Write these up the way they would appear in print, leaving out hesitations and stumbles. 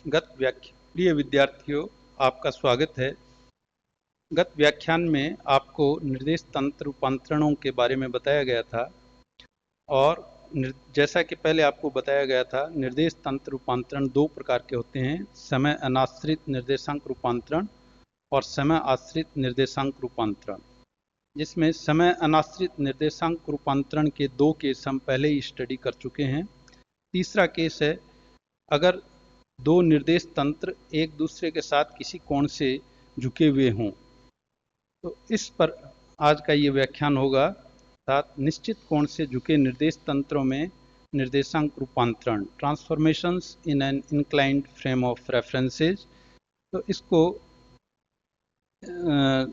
प्रिय विद्यार्थियों, आपका स्वागत है। गत व्याख्यान में आपको निर्देश तंत्र रूपांतरणों के बारे में बताया गया था और जैसा कि पहले आपको बताया गया था, निर्देश तंत्र रूपांतरण दो प्रकार के होते हैं, समय अनाश्रित निर्देशांक रूपांतरण और समय आश्रित निर्देशांक रूपांतरण। जिसमें समय अनाश्रित निर्देशांक रूपांतरण के दो केस हम पहले ही स्टडी कर चुके हैं। तीसरा केस है अगर दो निर्देश तंत्र एक दूसरे के साथ किसी कोण से झुके हुए हों। तो इस पर आज का ये व्याख्यान होगा। साथ निश्चित कोण से झुके निर्देश तंत्रों में निर्देशांक रूपांतरण, transformations in an inclined frame of references. तो इसको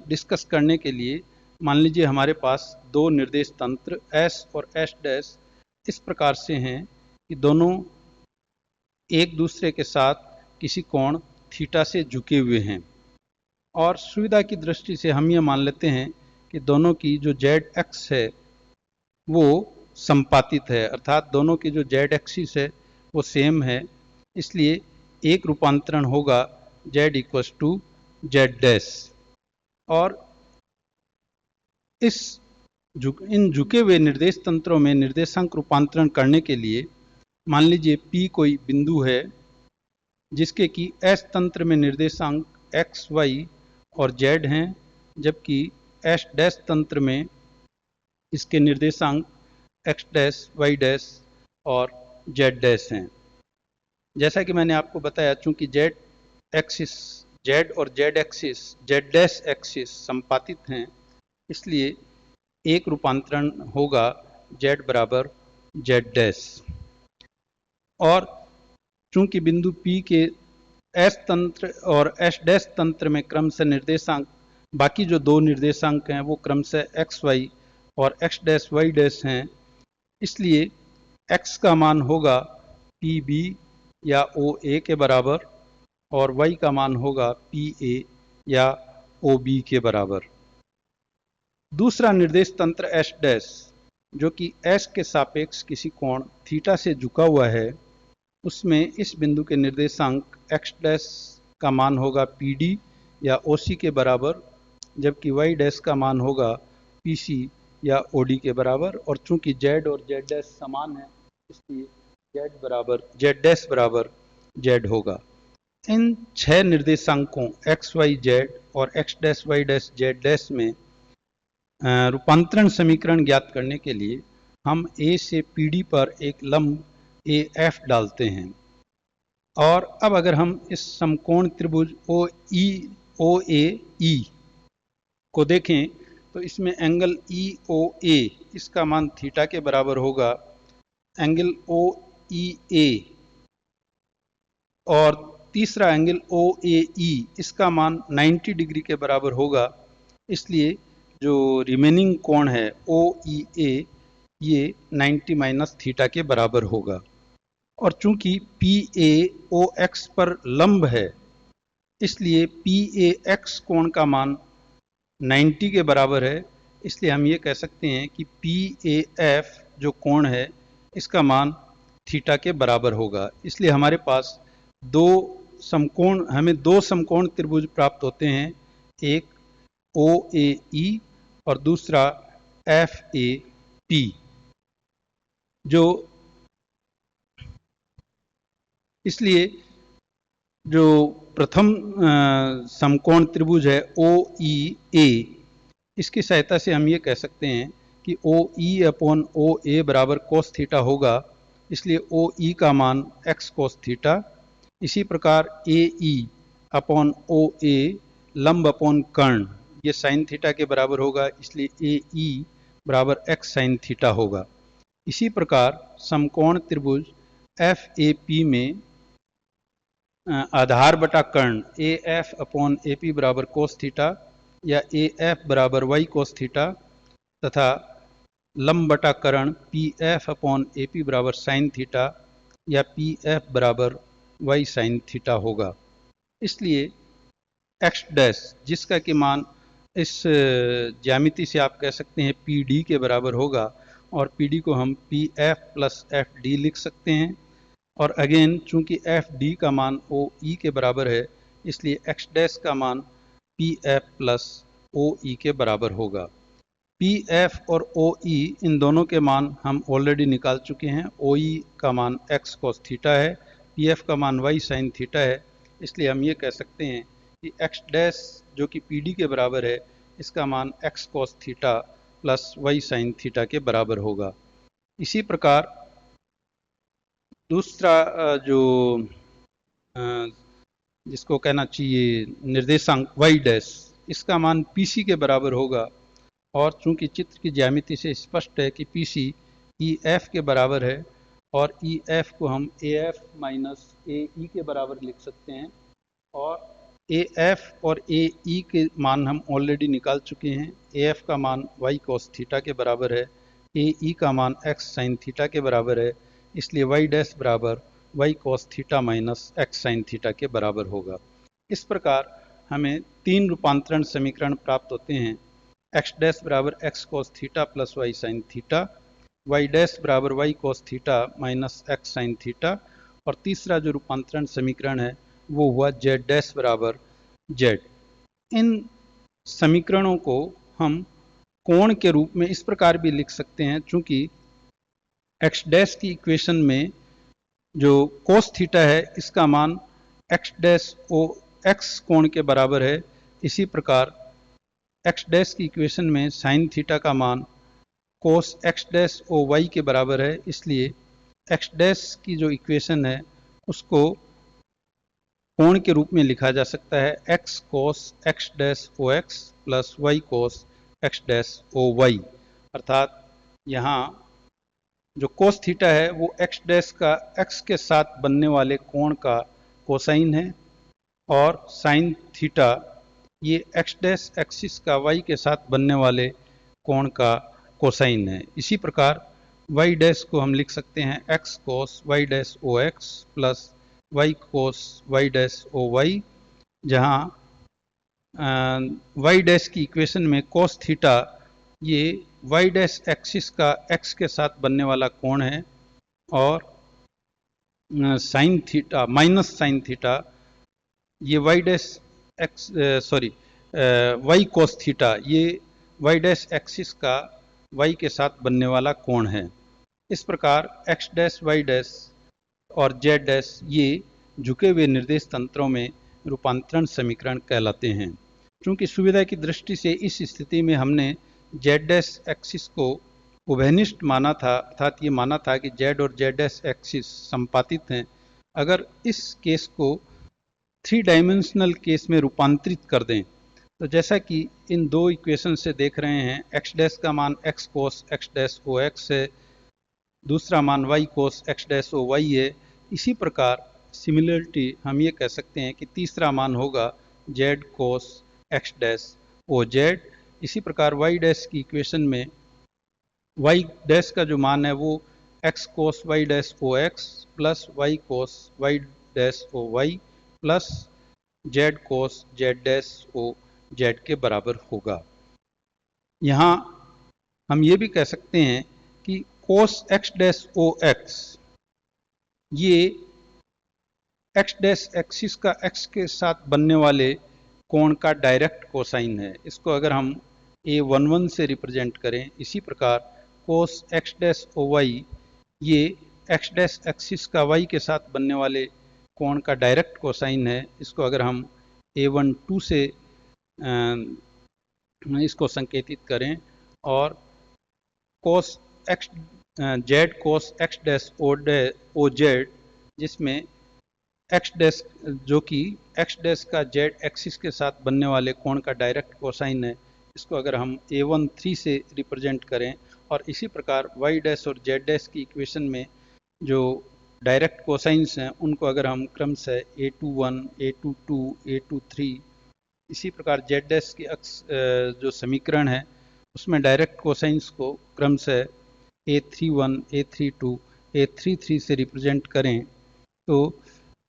डिस्कस करने के लिए मान लीजिए हमारे पास दो निर्देश तंत्र S और S' इस प्रकार से हैं कि दोनों एक दूसरे के साथ किसी कोण थीटा से झुके हुए हैं और सुविधा की दृष्टि से हम ये मान लेते हैं कि दोनों की जो ZX है वो संपातित है, अर्थात दोनों की जो Z एक्सिस है वो सेम है। इसलिए एक रूपांतरण होगा Z इक्वल्स टू Z'। और इन झुके हुए निर्देश तंत्रों में निर्देशांक रूपांतरण करने के लिए मान लीजिए P कोई बिंदु है जिसके कि S तंत्र में निर्देशांक x, y और z हैं, जबकि S' तंत्र में इसके निर्देशांक x', y' और z' हैं। जैसा कि मैंने आपको बताया, चूंकि z और z एक्सिस संपातित हैं, इसलिए एक रूपांतरण होगा z बराबर z'। और चूंकि बिंदु P के S तंत्र और S' तंत्र में क्रमशः निर्देशांक, बाकी जो दो निर्देशांक हैं वो क्रमशः x, y और x', y' हैं, इसलिए x का मान होगा PB या OA के बराबर और y का मान होगा PA या OB के बराबर। दूसरा निर्देश तंत्र S' जो कि S के सापेक्ष किसी कोण थीटा से झुका हुआ है, उसमें इस बिंदु के निर्देशांक x' का मान होगा PD या OC के बराबर, जबकि y' का मान होगा PC या OD के बराबर। और चूंकि z और z' समान है, इसलिए z' बराबर z होगा। इन 6 निर्देशांकों x, y, z और x', y', z' में रूपांतरण समीकरण ज्ञात करने के लिए हम A से PD पर एक लंब AF डालते हैं। और अब अगर हम इस समकोण त्रिभुज OAE को देखें तो इसमें एंगल EOA, इसका मान थीटा के बराबर होगा। एंगल OEA और तीसरा एंगल OAE, इसका मान 90 डिग्री के बराबर होगा। इसलिए जो रिमेनिंग कोण है OEA, ये 90 माइनस थीटा के बराबर होगा। और चूंकि PAOX पर लंब है, इसलिए PAX कोण का मान 90 के बराबर है। इसलिए हम ये कह सकते हैं कि PAF जो कोण है, इसका मान थीटा के बराबर होगा। इसलिए हमारे पास हमें दो समकोण त्रिभुज प्राप्त होते हैं, एक OAE और दूसरा FAP। जो इसलिए जो प्रथम समकोण त्रिभुज है OEA, इसकी सहायता से हम ये कह सकते हैं कि OE अपॉन OA बराबर कोस थीटा होगा। इसलिए OE का मान x कोस थीटा। इसी प्रकार AE अपॉन OA लंब अपॉन कर्ण, ये साइन थीटा के बराबर होगा, इसलिए AE बराबर x साइन थीटा होगा। इसी प्रकार समकोण त्रिभुज FAP में आधार बटा कर्ण AF अपॉन AP बराबर कोस थीटा या AF बराबर y कोस थीटा तथा लंब बटा कर्ण PF अपॉन AP बराबर साइन थीटा या PF बराबर y साइन थीटा होगा। इसलिए x' जिसका कि मान इस ज्यामिति से आप कह सकते हैं PD के बराबर होगा, और PD को हम PF प्लस FD लिख सकते हैं। और अगेन चूंकि एफ डी का मान ओ ई के बराबर है, इसलिए एक्स डैश का मान पी एफ प्लस ओ ई के बराबर होगा। पी एफ और ओ ई इन दोनों के मान हम ऑलरेडी निकाल चुके हैं। ओ ई का मान एक्स कॉस थीटा है, पी एफ का मान वाई साइन थीटा है, इसलिए हम ये कह सकते हैं कि एक्स डैश जो कि पी डी के बराबर है, इसका मान x cos theta plus y sine theta के बराबर होगा। इसी प्रकार दूसरा जो जिसको कहना चाहिए निर्देशांक वाई डैश, इसका मान पी सी के बराबर होगा। और चूंकि चित्र की ज्यामिति से स्पष्ट है कि पी सी ई एफ के बराबर है, और ई एफ को हम ए एफ माइनस ए ई के बराबर लिख सकते हैं, और ए एफ और ए ई के मान हम ऑलरेडी निकाल चुके हैं। ए एफ का मान वाई कॉस थीटा के बराबर है, ए ई का मान एक्स साइन थीटा के बराबर है, इसलिए वाई डैश बराबर y cos theta minus x sine theta के बराबर होगा। इस प्रकार हमें तीन रूपांतरण समीकरण प्राप्त होते हैं। एक्स डैश बराबर x cos theta plus y sine theta, y dash बराबर y cos theta minus x sine theta, और तीसरा जो रूपांतरण समीकरण है वो हुआ जेड डैश बराबर जेड। इन समीकरणों को हम कोण के रूप में इस प्रकार भी लिख सकते हैं, चूंकि एक्स डैश की इक्वेशन में जो कोस थीटा है इसका मान एक्स डैश ओ एक्स कोण के बराबर है। इसी प्रकार एक्स डैश की इक्वेशन में साइन थीटा का मान कोस एक्स डैश ओ वाई के बराबर है, इसलिए एक्स डैश की जो इक्वेशन है उसको कोण के रूप में लिखा जा सकता है एक्स कोस एक्स डैश ओ x plus y cos x dash ओ वाई। अर्थात यहाँ जो कोस थीटा है वो एक्स डैश का एक्स के साथ बनने वाले कोण का कोसाइन है, और साइन थीटा ये एक्स डैश एक्सिस का वाई के साथ बनने वाले कोण का कोसाइन है। इसी प्रकार वाई डैश को हम लिख सकते हैं एक्स कोस वाई डैश ओ x plus y cos y dash ओ वाई, जहाँ वाई डैश की इक्वेशन में कोस थीटा ये वाई डैश एक्सिस का एक्स के साथ बनने वाला कोण है, और sine theta minus sine theta ये y dash x y cos theta ये वाई डैश एक्सिस का वाई के साथ बनने वाला कोण है। इस प्रकार एक्स डैश वाई डैश और जेड डैश ये झुके हुए निर्देश तंत्रों में रूपांतरण समीकरण कहलाते हैं। क्योंकि सुविधा की दृष्टि से इस स्थिति में हमने जेड डैश एक्सिस को उभयनिष्ठ माना था, अर्थात ये माना था कि जेड और जेड डैश एक्सिस संपातित हैं। अगर इस केस को थ्री डायमेंशनल केस में रूपांतरित कर दें, तो जैसा कि इन दो इक्वेशन से देख रहे हैं, एक्स डैश का मान एक्स कोस एक्स डैश ओ एक्स है, दूसरा मान वाई कोस एक्स डैश ओ वाई है। इसी प्रकार सिमिलरिटी हम ये कह सकते हैं कि तीसरा मान होगा जेड कोस एक्स डैश ओ जेड। इसी प्रकार वाई डैश की इक्वेशन में वाई डैश का जो मान है वो एक्स कोस वाई डैश ओ x plus y cos y dash ओ y plus z cos z dash ओ जेड के बराबर होगा। यहाँ हम ये भी कह सकते हैं कि कोस एक्स डैश ओ एक्स ये एक्स डैश एक्सिस का एक्स के साथ बनने वाले कोण का डायरेक्ट कोसाइन है। इसको अगर हम A11 से रिप्रेजेंट करें, इसी प्रकार कोस एक्स डैश ओ वाई ये एक्स डैश एक्सिस का वाई के साथ बनने वाले कोण का डायरेक्ट कोसाइन है। इसको अगर हम A12 से इसको संकेतित करें, और cos x z cos x dash ओ जेड जिसमें एक्स डैश जो कि एक्स डैश का जेड एक्सिस के साथ बनने वाले कोण का डायरेक्ट कोसाइन है, इसको अगर हम A13 से रिप्रेजेंट करें, और इसी प्रकार वाई डैश और जेड डैश की इक्वेशन में जो डायरेक्ट कोसाइंस हैं उनको अगर हम क्रमशः A21 A22 A23, इसी प्रकार जेड डैश की जो समीकरण है उसमें डायरेक्ट कोसाइंस को क्रमशः A31 A32 A33 से रिप्रेजेंट करें, तो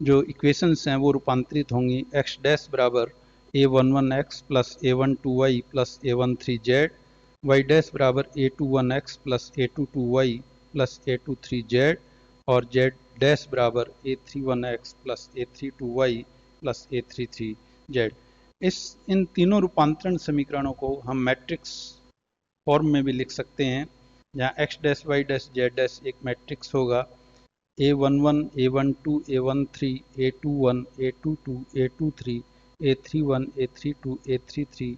जो इक्वेशंस हैं वो रूपांतरित होंगी एक्स डैश बराबर A11x plus A12y plus A13z, Y dash बराबर A21x plus A22y plus A23z, और जेड डैश बराबर a31x plus a32y plus a33z। इन तीनों रूपांतरण समीकरणों को हम मैट्रिक्स फॉर्म में भी लिख सकते हैं, जहाँ x dash y dash z dash एक मैट्रिक्स होगा, a11 a12 a13 a21 a22 a23 a31 a32 a33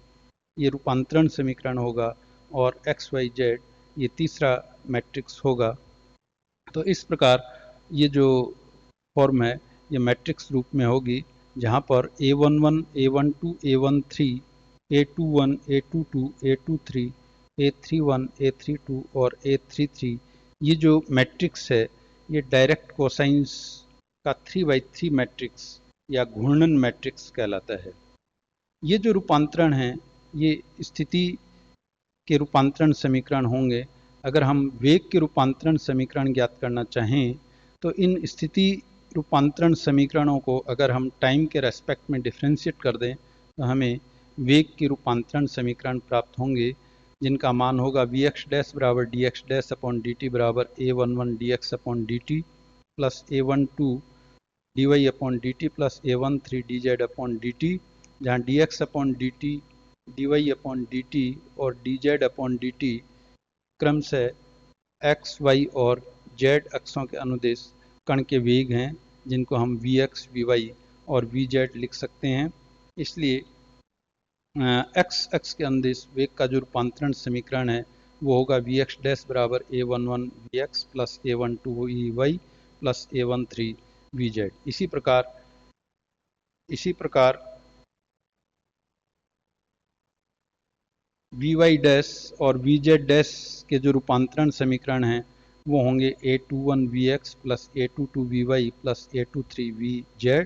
ये रूपांतरण समीकरण होगा, और एक्स वाई जेड ये तीसरा मैट्रिक्स होगा। तो इस प्रकार ये जो फॉर्म है ये मैट्रिक्स रूप में होगी, जहाँ पर a11 a12 a13 a21 a22 a23 a31 a32 और a33 ये जो मैट्रिक्स है ये डायरेक्ट कोसाइंस का 3/3 मैट्रिक्स या घूर्णन मैट्रिक्स कहलाता है। ये जो रूपांतरण हैं ये स्थिति के रूपांतरण समीकरण होंगे। अगर हम वेग के रूपांतरण समीकरण ज्ञात करना चाहें तो इन स्थिति रूपांतरण समीकरणों को अगर हम टाइम के रेस्पेक्ट में डिफ्रेंशिएट कर दें तो हमें वेग के रूपांतरण समीकरण प्राप्त होंगे, जिनका मान होगा वी एक्स डैश बराबर D x dash upon d T बराबर a11 dx upon d T plus a12 dy upon d T plus a13 dz upon d T, जहाँ dx upon d T dy upon d T और dz upon d T क्रमशः x, y और z अक्षों के अनुदेश कण के वेग हैं, जिनको हम vx, vy और vz लिख सकते हैं। इसलिए x अक्ष के अनुदेश वेग का जो रूपांतरण समीकरण है वो होगा vx डैश बराबर a11 vx plus a12 vy plus a13 vz। इसी प्रकार vy डैश और vz डैश के जो रूपांतरण समीकरण हैं वो होंगे a21 vx plus a22 vy plus a23 vz,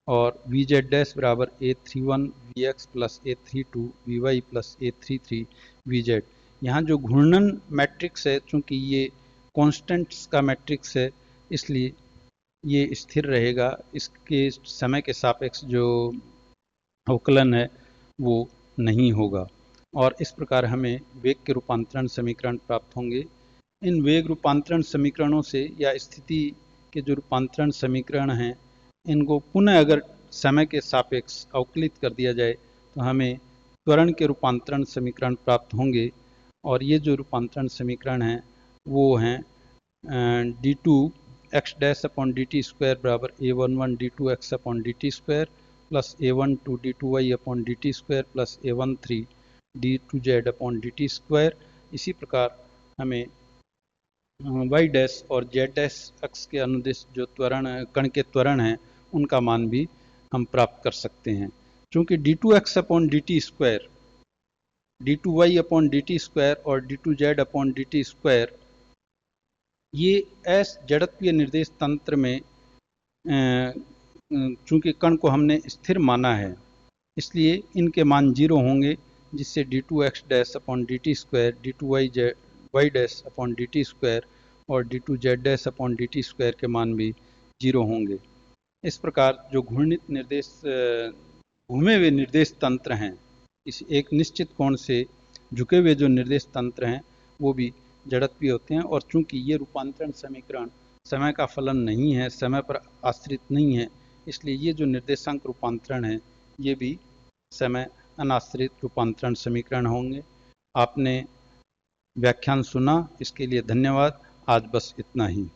और vz डैश बराबर a31 vx plus a32 vy plus a33 vz। यहाँ जो घूर्णन मैट्रिक्स है, चूँकि ये कॉन्स्टेंट्स का मैट्रिक्स है इसलिए ये स्थिर रहेगा, इसके समय के सापेक्ष जो अवकलन है वो नहीं होगा, और इस प्रकार हमें वेग के रूपांतरण समीकरण प्राप्त होंगे। इन वेग रूपांतरण समीकरणों से या स्थिति के जो रूपांतरण समीकरण हैं इनको पुनः अगर समय के सापेक्ष अवकलित कर दिया जाए तो हमें त्वरण के रूपांतरण समीकरण प्राप्त होंगे, और ये जो रूपांतरण समीकरण हैं वो हैं d two x dash upon d t square बराबर a11 d2 x upon d t square plus a12 d2 y upon d t square plus a13 d2 z upon d t square. इसी प्रकार हमें y dash और z dash अक्ष के अनुदिश जो त्वरण कण के त्वरण हैं उनका मान भी हम प्राप्त कर सकते हैं। चूँकि d2x upon d t square, d2y upon d t square और d2z upon d t square ये एस जड़त्वीय निर्देश तंत्र में चूँकि कण को हमने स्थिर माना है इसलिए इनके मान 0 होंगे, जिससे d2x dash upon d t square d2y dash upon d t square और d2z dash upon d t square के मान भी 0 होंगे। इस प्रकार जो घूर्णित निर्देश घूमे हुए निर्देश तंत्र हैं, इस एक निश्चित कोण से झुके हुए जो निर्देश तंत्र हैं वो भी जड़त्वीय होते हैं, और चूंकि ये रूपांतरण समीकरण समय का फलन नहीं है, समय पर आश्रित नहीं है, इसलिए ये जो निर्देशांक रूपांतरण है ये भी समय अनाश्रित रूपांतरण समीकरण होंगे। आपने व्याख्यान सुना, इसके लिए धन्यवाद। आज बस इतना ही।